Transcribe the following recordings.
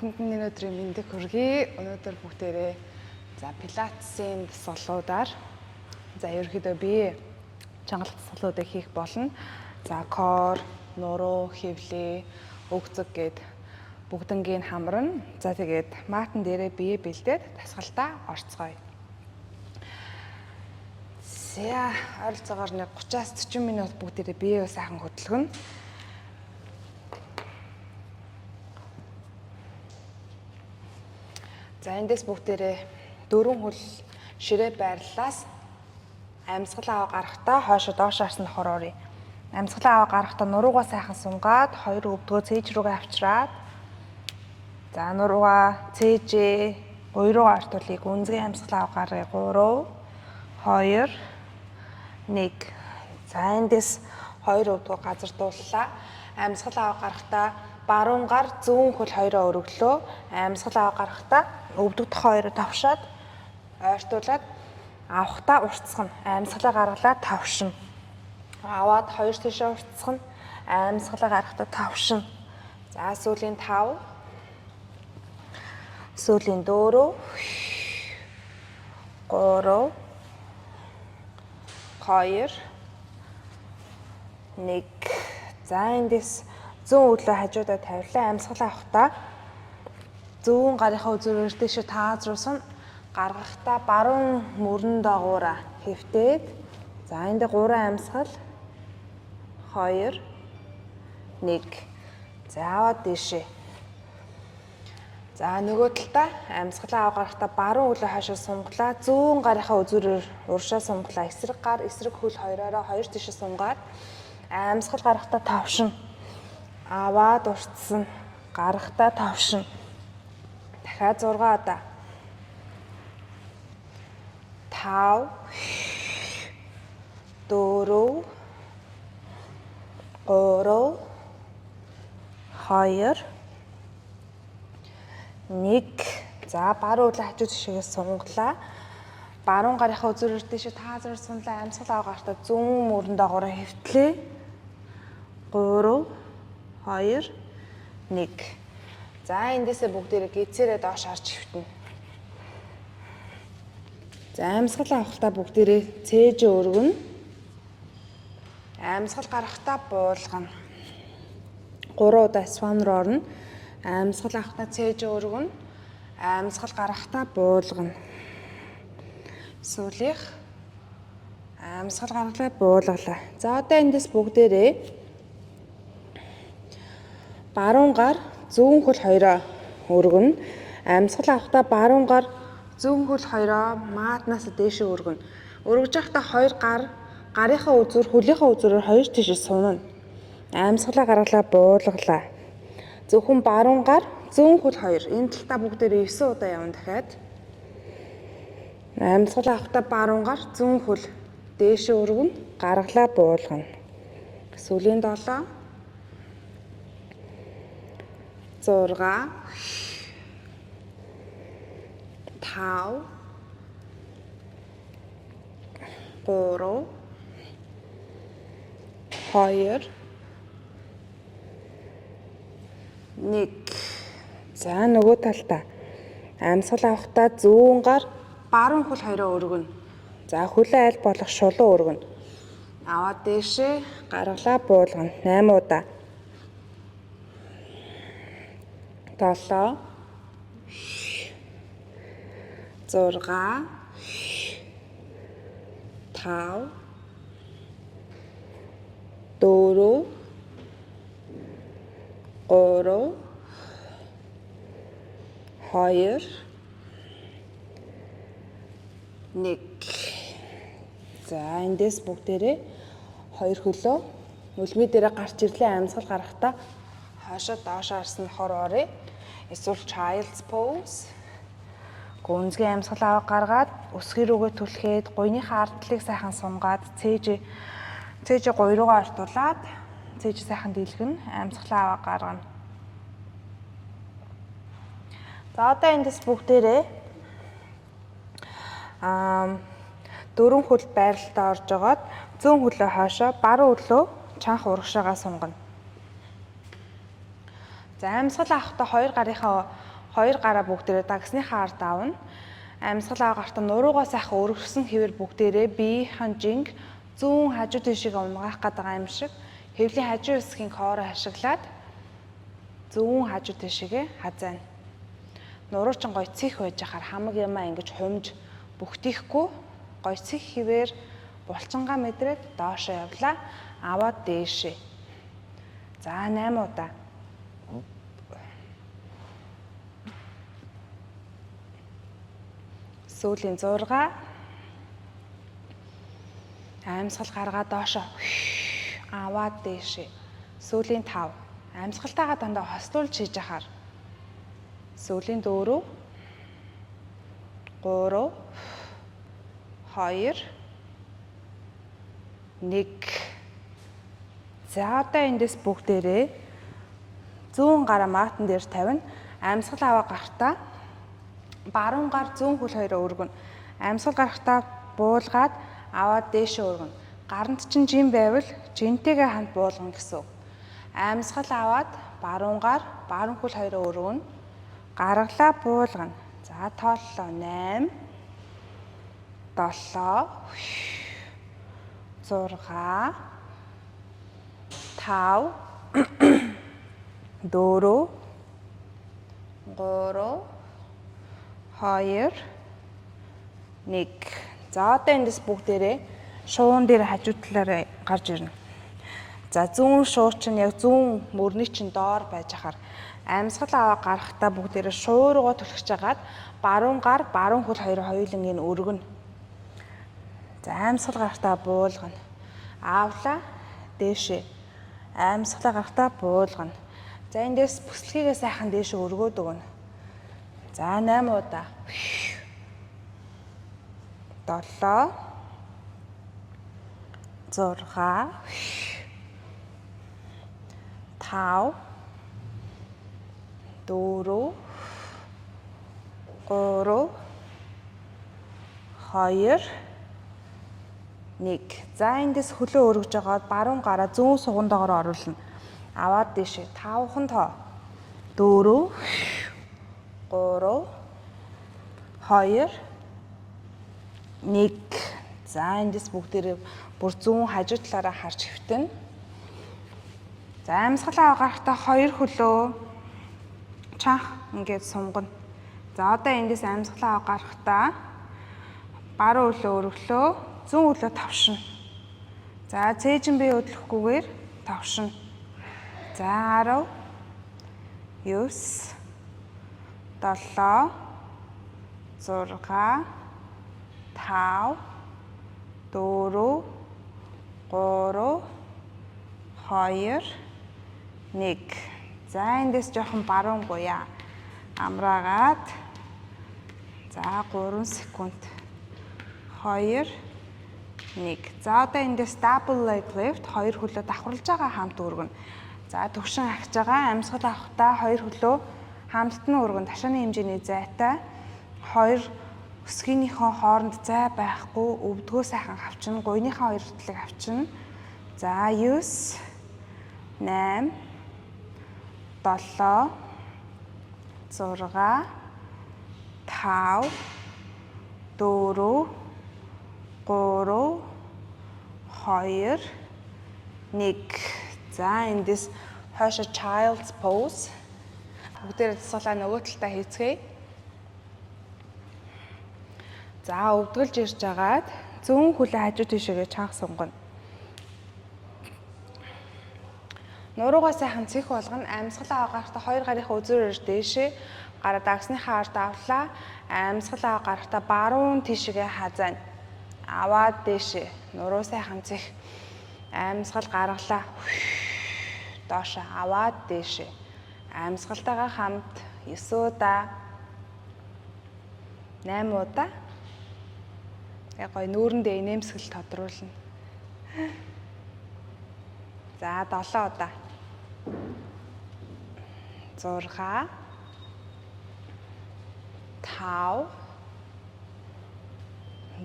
Бүгдэнд нь өнөөдрийн мэндийг хүргэе. Өнөөдөр бүгдээрээ пилатесын дасгалуудаар ерөнхийдөө бие чангалт дасгалуудыг хийх болно. Кор, нуруу, хөвлөө, өгцөг гээд бүгднгийн хамрна. Тэгээд матан дээрээ бие бэлдээд дасгалтаа орцгоё. Ойролцоогоор нэг 30-40 минут бүгдээрээ бие сайхан хөдөлгөнө. Эндээс бүгдээрээ 4 хөл ширээ байрлалаас амьсгал аваа гарахтаа хойшоо доош харсан нохоор оръё. Амьсгал аваа гарахтаа нуруугаа сайхан сунгаад 2 өвдгөө цээж рүүгээ авчраад нуруугаа цээжээ 3 руу ортуулъя. Гүнзгий амьсгал аваа гаргая. 3 2 1. Эндээс 2 өвдгөө газар дууллаа. Амьсгал аваа гарахтаа баруун гар зүүн хөл хоёроо өргөлөө. Амьсгал аваа гарахтаа өвдөгдөх хоёроо тавшаад ойртуулад авахтаа уртсгана. Амьсгалаа гаргалаа тавшина. Аваад хоёр тишээ уртсгана. Амьсгалаа гарахтаа тавшина. Сүүлийн 5. Сүүлийн 4. 3 2 1. Эндээс зүүн өглөө хажуудаа тавилаа. Амьсгалаа авахтаа зүүн гарынхаа үзүүрээр дэше таазруулсан. Гаргахтаа баруун мөрөн доогуура хэвтээд энд 3 амьсгал 2 1. Аваад дэшээ. Нөгөө талдаа амьсгалаа аваа гарахтаа баруун өглөө хашаа сунглаа. Зүүн гарынхаа үзүүрээр уршаа сунглаа. Эсрэг гар, эсрэг хөл хоёроо хоёр тишээ сунгаад амьсгал гарахтаа тавшин. Аваад уртсан. Гарахтаа тавшин. Дахиад 6 удаа. 5 4 3 2 1. Баруун өглөө хажуу тишээгээ сунглаа. Баруун гарынхаа үзүүрээр дэше таазар сунлаа. Амьсгал аваа гарахтаа зүүн мөрөн доогоороо хэвтлээ. 3 2 1. Эндээсээ бүгдээрээ гидсээрээ доош харж хэвтэнэ. Амьсгал авахтаа бүгдээрээ цээж өргөнө. Амьсгал гарахтаа буулгана. 3 удаа сван руу орно. Амьсгал авахтаа цээж өргөнө. Амьсгал гарахтаа буулгана. Сүүлийнх амьсгал гаргалаа буулгалаа. Одоо эндээс бүгдээрээ баруун гар зүүн хөл хоёроо өргөнө. Амьсгал авахтаа баруун гар зүүн хөл хоёроо маатнаас дээшээ өргөнө. Өргөж явахдаа хоёр гарынхаа үзүүр хөлийнхаа үзүүрээр хоёр тишээ сунана. Амьсгалаа гаргалаа буулгалаа. Зөвхөн баруун гар зүүн хөл хоёр энэ талтаа бүгдээрээ 9 удаа явна дахиад. Амьсгал авахдаа баруун гар зүүн хөл дээшээ өргөнө. Гаргалаа буулгана. Сүүлийн 7 6 5 3 2 1. Нөгөө талдаа амьсгал авахдаа зүүн гар баруун хөл хоёроо өргөнө. Хөлөө аль болох шулуун өргөнө. Аваад дээшээ гаргалаа буулгана. 8 удаа. 7 6 5 4 3 2 1. Эндээс бүгдээрээ хоёр хөлөө үлми дээрээ гарч ирлээ. Амьсгал гарахтаа хойшоо доош харсан нохоор оръё. Эсвэл child's pose. Гүнзгий амьсгал аваа гаргаад өсгий рүүгээ түлхээд гуйныхаа ардлыг сайхан сунгаад цээжээ 3 руугаа ортуулад цээж сайхан дийлгэн амьсгалаа аваа гаргана. Одоо эндээс бүгдээрээ 4 хөл байралтаа орж агаад зүүн хөлөө хойшоо баруун хөлөө чанх урагшаагаа сунгана. За амьсгал авахдаа хоёр гарынхаа Хоёр гараа бүгдээрээ дагсныхаа ард давна. Амьсгал аваа гартаа нуруугаа сайхан өргөсөн хэвээр бүгдээрээ биеийн жинг зүүн хажуу тийшээ унгаах гэдэг юм шиг хэвлийн хажуу хэсгийн хоороо хашиглаад зүүн хажуу тийшээгээ хазайна. Нуруу чин гой цих байж хахаар хамаг юмаа ингэж хумж бүгтихгүй гой цих хэвээр булчингаа мэдрээд доошоо явлаа. Аваад дээшээ. За 8 удаа. Сүүлийн 6. Амьсгал гаргаад доошоо. Аваад дээшээ. Сүүлийн 5. Амьсгалтайгаа дандаа хослуулж хийж ахаар. Сүүлийн 4. 3. 2. 1. За одоо эндээс бүгдээрээ зүүн гараа матан дээр тавина. Амьсгал аваа гартаа баруун гар зүүн хөл хоёроо өргөнө. Амьсгал гарахтаа буулгаад аваад дээшээ өргөнө. Гаранд чинь жин байвал жинтэйгээ хамт буулгана гэсэн. Амьсгал аваад баруун гар баруун хөл хоёроо өргөнө. Гаргалаа буулгана. За тооллоо 8 7 6 5 4 3 2 1. За одоо эндээс бүгдээрээ шуун дээр хажуу талаараа гарч ирнэ. За зүүн шуу чинь яг зүүн мөрний чинь доор байж хахаар амьсгал аваа гарахтаа бүгдээрээ шуу руугаа түлхэж агаад баруун гар баруун хөл хоёулангийн өргөнө. За амьсгал гарахтаа буулгана. Аавлаа дээшээ. Амьсгалаа гарахтаа буулгана. За эндээс бүслэхийгээ сайхан дээшээ өргөөд өгнө. За 8 удаа. 7 6 5 4 3 2 1. За эндээс хөлөө өргөж агаад баруун гараа зүүн сугандаагаараа оруулна. Аваад дээшээ 5хан тоо. 4 3 2 1. За эндээс бүгдээрээ бүр зүүн хажуу талаараа харж хэвтэн. За амьсгал аваа гарахтаа 2 хөлөө чанх ингээд сунгана. За одоо эндээс амьсгал аваа гарахтаа баруун хөлөө өргөлөө, зүүн хөлөө тавшина. За цээжин бие хөдлөхгүйгээр тавшина. За 10 9 7 6 5 4 3 2 1. За эндээс жоохон баруун буяа амраагаад за 3 секунд 2 1. За одоо эндээс double leg lift 2 хөлөө давхарлаж байгаа хамт өргөнө. За төвшин ахиж байгаа амьсгал авахтаа 2 хөлөө хамтд нь өргөн ташааны хэмжээний зайтай 2 өсгийнхөө хооронд зай байхгүй өвдгөө сайхан авчина, гуйныхаа хоёр талыг авчина. За 9 8 7 6 5 4 3 2 1. За эндээс хойшоо child's pose. Бүгдээрээ засгалаа нөгөө талдаа хийцгээе. За өвдгөлж ирж агаад зүүн хөлөө хажуу тийшээгээ чанх сунгана. Нуруугаа сайхан цэх болгоно. Амьсгал аваа гарахтаа 2 гарынхаа үзүүрээр дээшээ гараа дагсныхаа ард авлаа. Амьсгал аваа гарахтаа баруун тийшээгээ хазайна. Аваад дээшээ. Нуруу сайхан цэх. Амьсгал гаргалаа. Доошоо аваад дээшээ. Амьсгалтайгаа хамт 9 удаа 8 удаа яг гой нүүрэндээ инээмсгэл тодруулна. За 7 удаа 6 5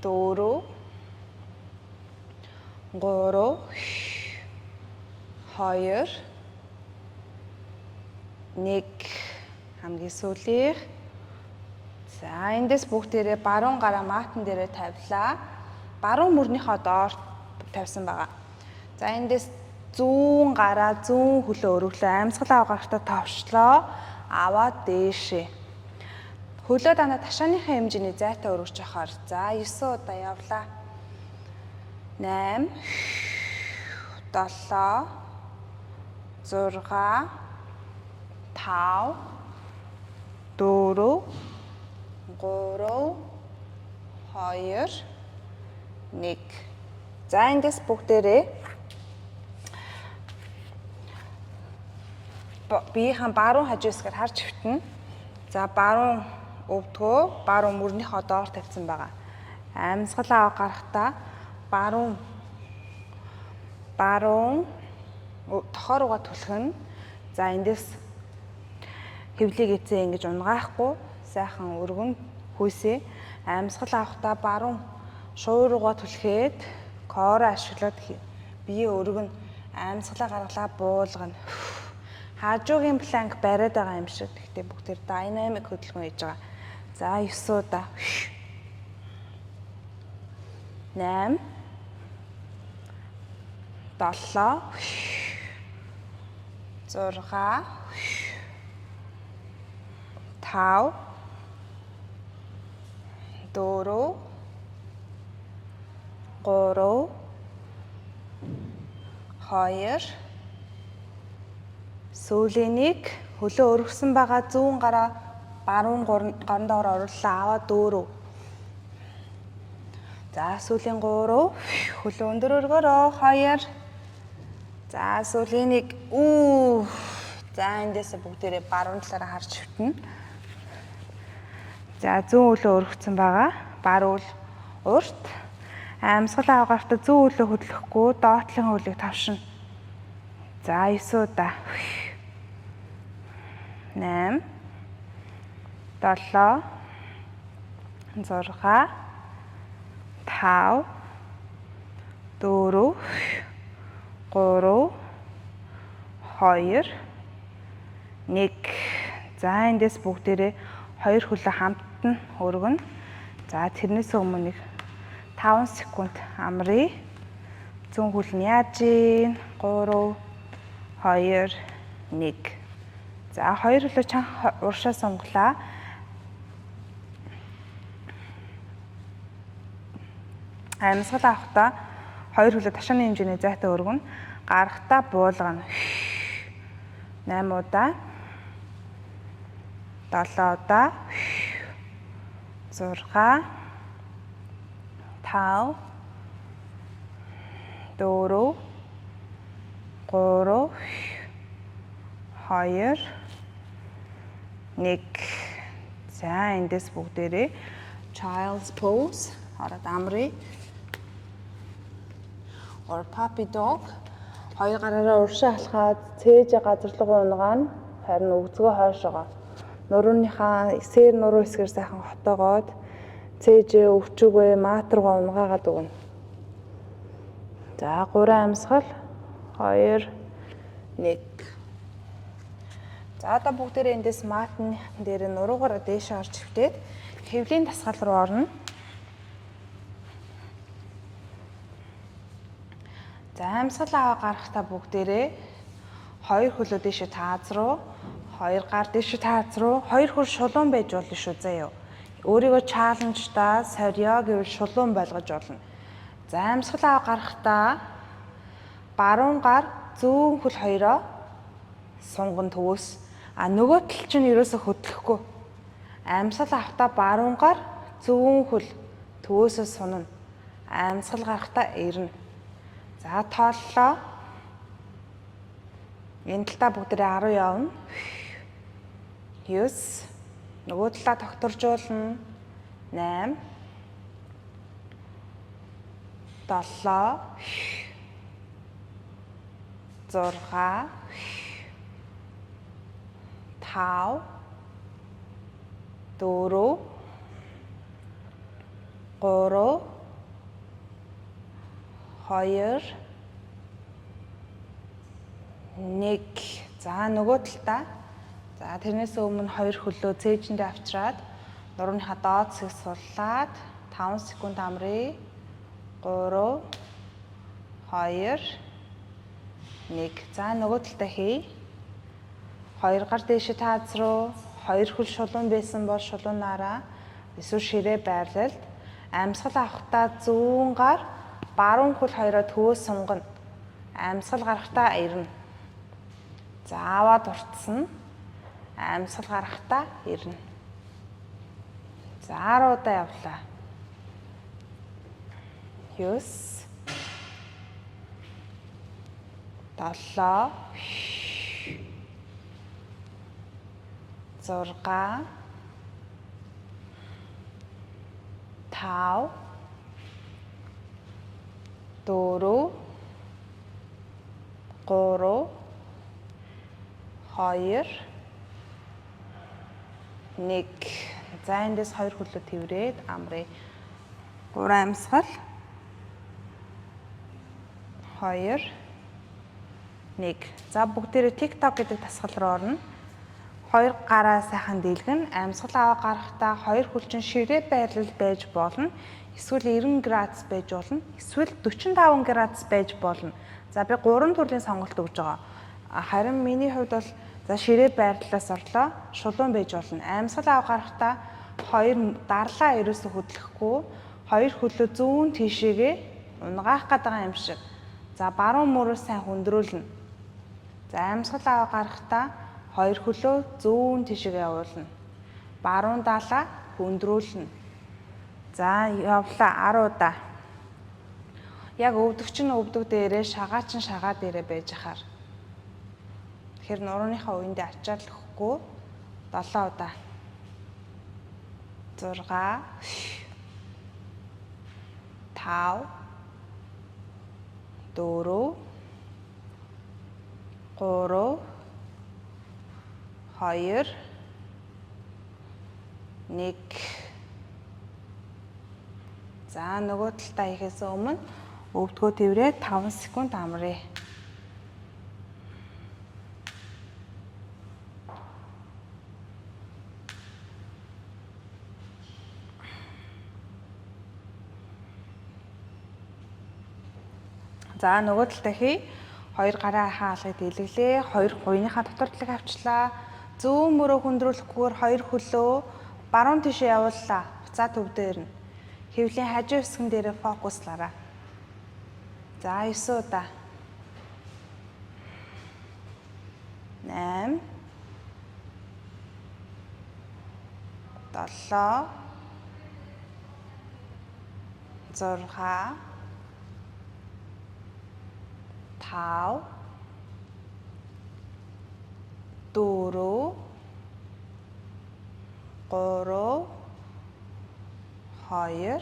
4 3 2 1. хамгийн сүүлийнх. За эндээс бүгдээрээ баруун гараа матн дээрээ тавилаа. Баруун мөрнийхөө доорт тавьсан байгаа. За эндээс зүүн гараа зүүн хөлөө өргөлөө амьсгал аваа гарахтаа товчлоо. Аваад дээшээ. Хөлөө дандаа ташааныхаа хэмжээний зайтай өргөж явахаар. За 9 удаа явлаа. 8 7 6 5 4 3 2 1. За эндээс бүгдээрээ биеийн баруун хажуу хэсгээр харж хөвтнө. За баруун өвдгөө баруун мөрнийхөө доор тавьсан байгаа. Амьсгал аваа гарахтаа баруун тохоо руугаа түлхэн. За эндээс хөвлийг эцээ ингэж унгаахгүй сайхан өргөн хүйсээ амьсгал авахдаа баруун шуу руугаа түлхээд коороо ашиглаад бие өргөн амьсгалаа гаргалаа буулгана. Хажуугийн планк бариад байгаа юм шиг. Гэхдээ бүгдээр динамик хөдөлгөөн хийж байгаа. За 9 удаа. 8 7 6 5 4 3 2 сүүлэнийг хөлөө өргөсөн байгаа зүүн гараа баруун гарын доор орууллаа аваад дөөрөө. За сүүлийн 3 хөлөө өндөр өргөөрөө 2. За сүүлийн 1 за эндээс бүгдээрээ баруун талаараа харж хөвтнө. За зүүн хөлөө өргөцсөн байгаа. Бар үл урт. Амьсгал аваа гарахтаа зүүн хөлөө хөдлөхгүй доотлын хөлийг тавшина. За 9 удаа. 8 7 6 5 4 3 2 1. За эндээс бүгдээрээ хоёр хөлөө хамт нь өргөнө. За тэрнээс өмнө 5 секунд амръя. Зүүн хөл нь яаж ийн? 3 2 1. За хоёр хөлөө чанга уршаа сонголаа. Амьсгал авахдаа хоёр хөлөө ташааны хэмжээний зайтай өргөнө. Гарахтаа буулгана. 8 удаа. 7 удаа. 6 5 4 3 2 1. За эндээс бүгдээрээ child's pose ороод амръя. Or puppy dog. Хоёр гараараа уршаа алхаад цээж газарлага унгаана. Харин өвзгөө хойшоогоо. Нурууныхаа сээр нуруу хэсгээр сайхан хотоогоод цээжээ өвчгөө мат руугаа унгаагаад өгнө. За 3 амьсгал 2 1. За одоо бүгдээрээ эндээс матн дээр нуруугаараа дээш орж хөвтөөд хэвлийн дасгал руу орно. За амьсгал аваа гарахтаа бүгдээрээ хоёр хөлөө дээшээ тааз руу, хоёр гар дээшээ тааз руу, хоёр хөл шулуун байж болно шүү заяа. Өөрийгөө чаленжтаа сорио гэвэл шулуун болгож болно. За амьсгал аваа гарахтаа баруун гар зүүн хөл хоёроо сунган төвөөс нөгөө тал чинь ерөөсө хөдлөхгүй. Амьсгал авахдаа баруун гар зүүн хөл төвөөсөө сунана. Амьсгал гарахтаа ирнэ. За тооллоо. Энэ талдаа бүгдээрээ 10 явна. 9 нөгөө талаа тогтворжуулна. 8 7 6 5 4 3 2 1. За нөгөө талдаа За тэрнээс өмнө 2 хөлөө цээжиндээ авчираад нурууныхаа доод хэсэг суллаад 5 секунд амръя. 3 2 1. За нөгөө талдаа хий. 2 гар дээшээ таац руу 2 хөл шулуун байсан бол шулуунаараа эсвэл ширээ байрлалд амьсгал авахдаа зүүн гар баруун хөл хоёроо төвөөс сунгана. Амьсгал гарахтаа ирнэ. За аваад уртсна. Амьсгал гарахтаа ирнэ. За 10 удаа явлаа. 9 7 6 5 4 3 2 1. За эндээс 2 хөлөө тэврээд амръя. 3 амьсгал 2 1. За бүгдээрээ TikTok гэдэг тасгал руу орно. 2 гараа сайхан дийлгэн амьсгал аваа гарахтаа 2 хөлчин ширээ байрлал байж болно. Эсвэл 90 градус байж болно. Эсвэл 45 градус байж болно. За би 3 төрлийн сонголт өгж байгаа. Харин миний хувьд бол за ширээ байрлалаас орлоо шулуун байж болно. Амьсгал аваа гарахтаа 2 дарлаа ерөөсө хөдлөхгүй 2 хөлөө зүүн тийшээгээ унгаах гэдэг юм шиг. За баруун мөрөө сайн хөндрүүлнэ. За амьсгал аваа гарахтаа 2 хөлөө зүүн тийшээгээ явуулна. Баруун даалаа хөндрүүлнэ. За явлаа 10 удаа. Яг өвдөгч нь өвдөг дээрээ шагаач нь шагаа дээрээ байж хаар. Тэгэхээр нурууныхаа үендээ ачаал өгөхгүй 7 удаа. 6 5 4 3 2 1. За нөгөө талдаа хийхээс өмнө өвдгөө тэврээд 5 секунд амръя. За нөгөө талдаа хий. 2 гараа хаалгыг дийлгэлээ. 2 гуйныхаа дотор талыг авчлаа. Зүүн мөрөө хөндрүүлэхгүйгээр 2 хөлөө баруун тишээ явууллаа. Буцаа төв дээр нь. Хэвлийн хажуу хэсгэн дээрээ фокуслаараа. За 9 удаа. 8 7 6 5 4 3 2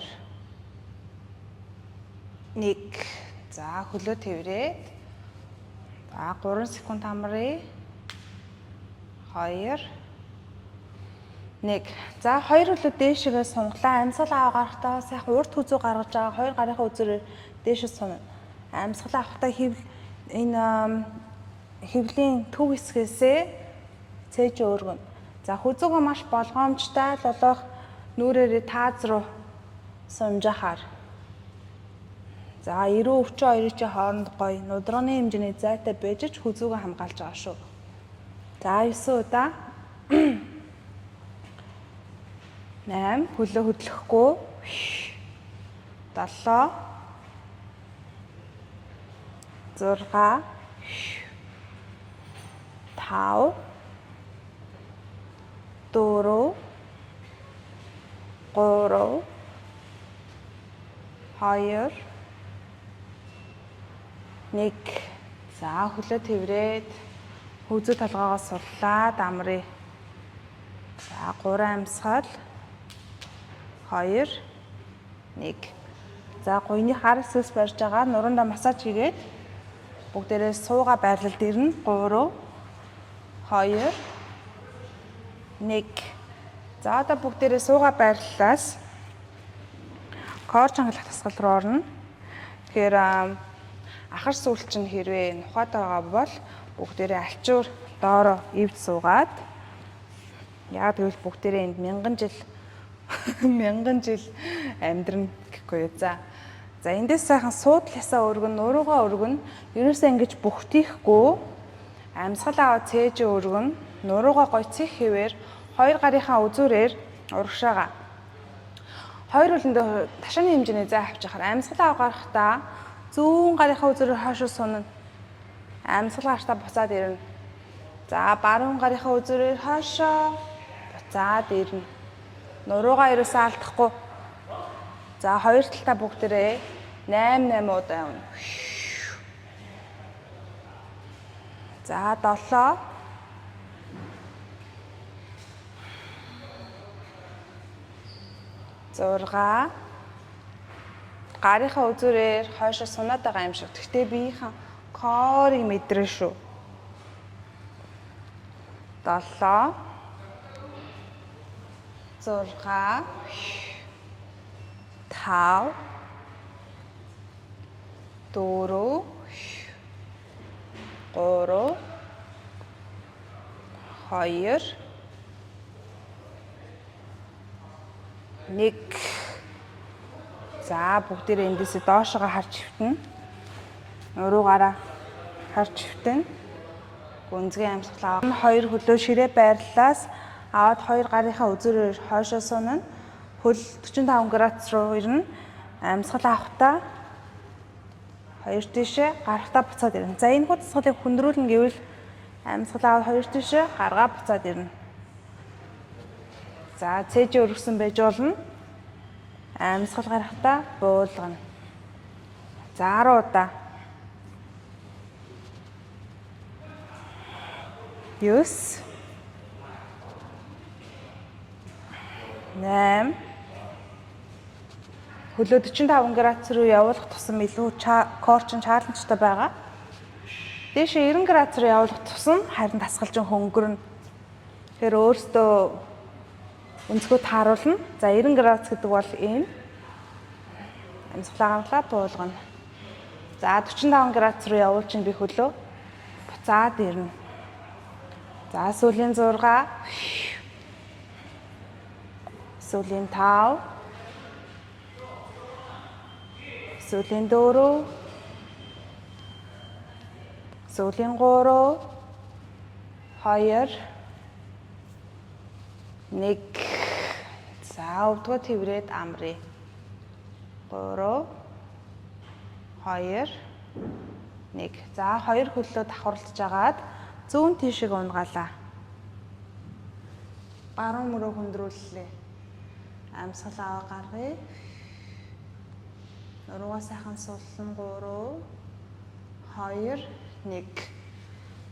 1. За хөлөө тэврээд. За 3 секунд амръя. 2 1. За 2 хөлөө дээшээ сунглаа. Амьсгал аваа гарахтаа сайхан урд хүзүү гаргаж байгаа. 2 гарынхаа үзүүрээр дээшээ сунна. Амьсгал авахдаа энэ хэвлийн төв хэсгээсээ цээж өөргөн. За хүзүүгөө маш болгоомжтой л болох нүрээрээ тааз руу сунжахаар. За 90 өвчин хоёрын чинь хооронд гоё нудрагны хэмжээний зайтай байж ч хүзүүгөө хамгаалж байгаа шүү. За 9 удаа. 8 хөлөө хөдлөхгүй. 7 6 5 4 3 2 1. За хөлөө тэврээд хүзүү толгоогоо суллаад амръя. За 3 амьсгал 2 1. За гуйны хар хэсгээс барьж байгаа нуруундаа массаж хийгээд бүгдээрээ сууга байрлалд ирнэ. 3 2 1. За одоо бүгдээрээ сууга байрлалаас кор чангалах тасгал руу орно. Тэгэхээр ахар сүүлч нь хэрвээ нухаад байгаа бол бүгдээрээ алчуур доороо ивд суугаад Яг тэгвэл бүгдээрээ энд мянган жил мянган жил амьдрна гэхгүй юу. За эндээс сайхан суудлаасаа өргөн, нуруугаа өргөн, ерөөсөө ингэж бүхтийхгүй амьсгал аваад цээж өргөн, нуруугаа гой цэх хэвээр хоёр гарынхаа үзүүрээр урагшаага. Хоёр үлэндээ ташааны хэмжээний зай авч яхаар амьсгал аваа гарахдаа зүүн гарынхаа үзүүрээр хойшоо сунна. Амьсгал гартаа буцаад ирнэ. За баруун гарынхаа үзүүрээр хойшоо буцаад ирнэ. Нуруугаа ерөөсөө алдахгүй. За хоёр талдаа бүгдээрээ 8 удаа явна. За 7 6 гарынхаа үзүүрээр хойшоо сунаад байгаа юм шиг. Гэхдээ биеийнхэн корыг мэдрэн шүү. 7 6 5 4 3 2 1. За бүгдээрээ эндээсээ доошоо харж хөвтөн. Нуруугаараа харж хөвтөн. Гүнзгий амьсгалаа. Хоёр хөлөө ширээ байрлалаас аваад хоёр гарынхаа үзүүрээр хойшоо сунна. Хөл 45 градус руу ирнэ. Амьсгал авахтаа хоёр тишээ гарахтаа буцаад ирнэ. За энэ хуудасгалыг хүндрүүлнэ гэвэл амьсгал аваад хоёр тишээ гаргаа буцаад ирнэ. За цээж өргөсөн байж болно. Амьсгал гарахтаа буулгана. За 10 удаа. 9 8 хөлөө 45 градус руу явуулах тусам илүү корчин чаленжтай байгаа. Дээшээ 90 градус руу явуулах тусам харин тасгалжин хөнгөрнө. Тэгэхээр өөртөө өнцгөө тааруулна. За 90 градус гэдэг бол энэ. Амьсгалаа гаргалаа буулгана. За 45 градус руу явуулчин би хөлөө буцаад ирнэ. За сүүлийн 6 сүүлийн 5 сүүлийн 4 сүүлийн 3 2 1. За өвдгөө тэврээд амръя. 3 2 1. За хоёр хөллөө давхарлаж агаад зүүн тийшээ унгаалаа. Баруун мөрөө хөндрүүллээ. Амьсгал аваа гаргая. Нуруугаа сайхан суллан 3 2 1.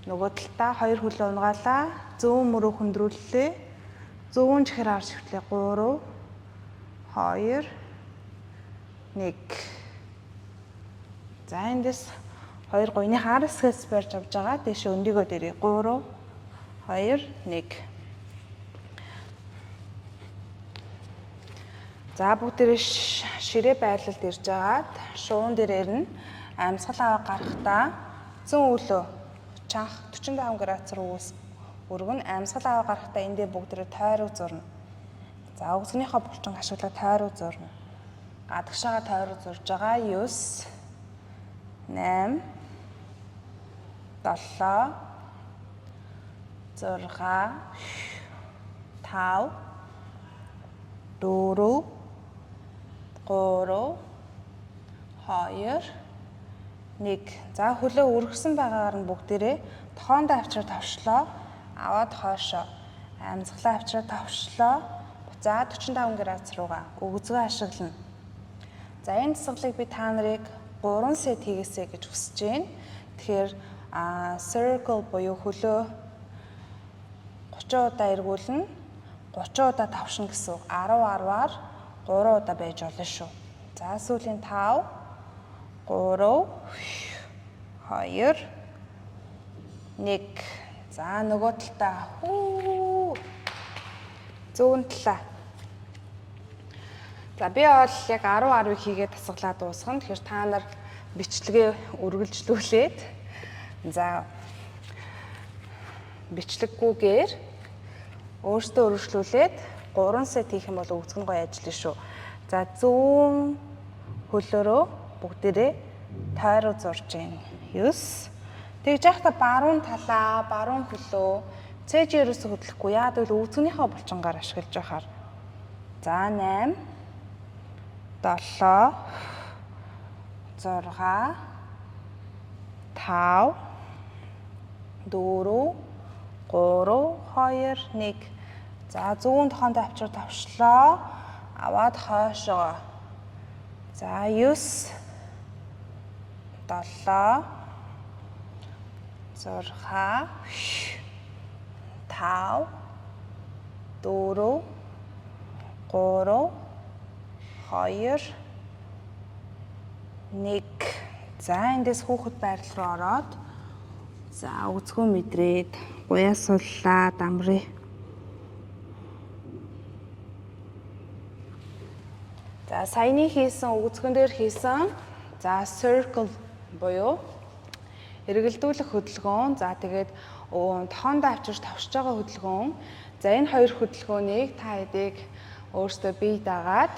Нөгөө талдаа хоёр хөлөө унгаалаа. Зүүн мөрөө хөндрүүллээ. Зүүн чихээр харж хөвтлээ. 3 2 1. За эндээс хоёр гойны хар хэсгээс барьж авч байгаа. Дэше өндөгөө дээрээ 3 2 1. За бүгдээрээ ширээ байрлалд ирж агаад шуун дээр ирнэ. Амьсгал аваа гарахдаа зүүн өлөө чанх 45 градус руу өргөн. Амьсгал аваа гарахдаа эндээ бүгдээрээ тойрог зурна. За өгзгнийхөө булчин ашиглаад тойрог зурна. Гадагшаага тойрог зурж байгаа. 9 8 7 6 5 4 3 2 1. За хөлөө өргөсөн байгаагаар нь бүгдээрээ тохоондоо авчраа товшлоо. Аваад хойшоо. Амьсгалаа авчраа товшлоо. Буцаад 45 градус руугаа өгзгөө ашиглана. За энэ засаглыг би та нарыг 3 сет хийгээсэй гэж хүсэж байна. Тэгэхээр circle буюу хөлөө 30 удаа эргүүлнэ. 30 удаа тавшина гэсэн үг. 10 10-аар 3 удаа байж болно шүү. За сүүлийн 5 3 2 1. За нөгөө талдаа зүүн талаа. За би бол яг 10-10-ыг хийгээд тасгалаа дуусгана. Тэгэхээр та нар бичлэгээ үргэлжлүүлээд за бичлэггүйгээр Өөртөө өргөжлүүлээд 3 сет хийх юм бол өгцөг нь гоё ажиллана шүү. За зүүн хөлөөрөө бүгдээрээ тойроо зурж гин. 9. Тэгж яхта баруун талаа, баруун хөлөө цээж ерөөсө хөдлөхгүй. Яад бол өгцгнийхөө булчингаар ашиглаж байхаар. За 8 7 6 5 4 3 2 1. За зүүн тохоонд авчир тавшлаа. Аваад хойшоо. За 9 7 6 5 4 3 2 1. За эндээс хүүхэд байрал руу ороод за үзгөө мэдрээд гуяа суллаа дамрыг. За саяны хийсэн өгцгөн дээр хийсэн за circle буюу эргэлдүүлэх хөдөлгөөн. За тэгээд тохоондоо авчирч тавшиж байгаа хөдөлгөөн. За энэ хоёр хөдөлгөөнийг та хэдийг өөрсдөө бие дагаад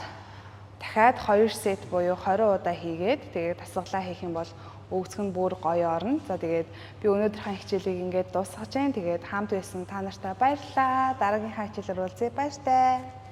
дахиад 2 сет буюу 20 удаа хийгээд тэгээд тасгалаа хийх юм бол өгцгөн бүр гоё орно. За тэгээд би өнөөдрийнхөө хичээлийг ингээд дуусгаж байна. Тэгээд хамт байсан та нартай баярлалаа. Дараагийнхаа хичээлээр уулзъя. Баяртай.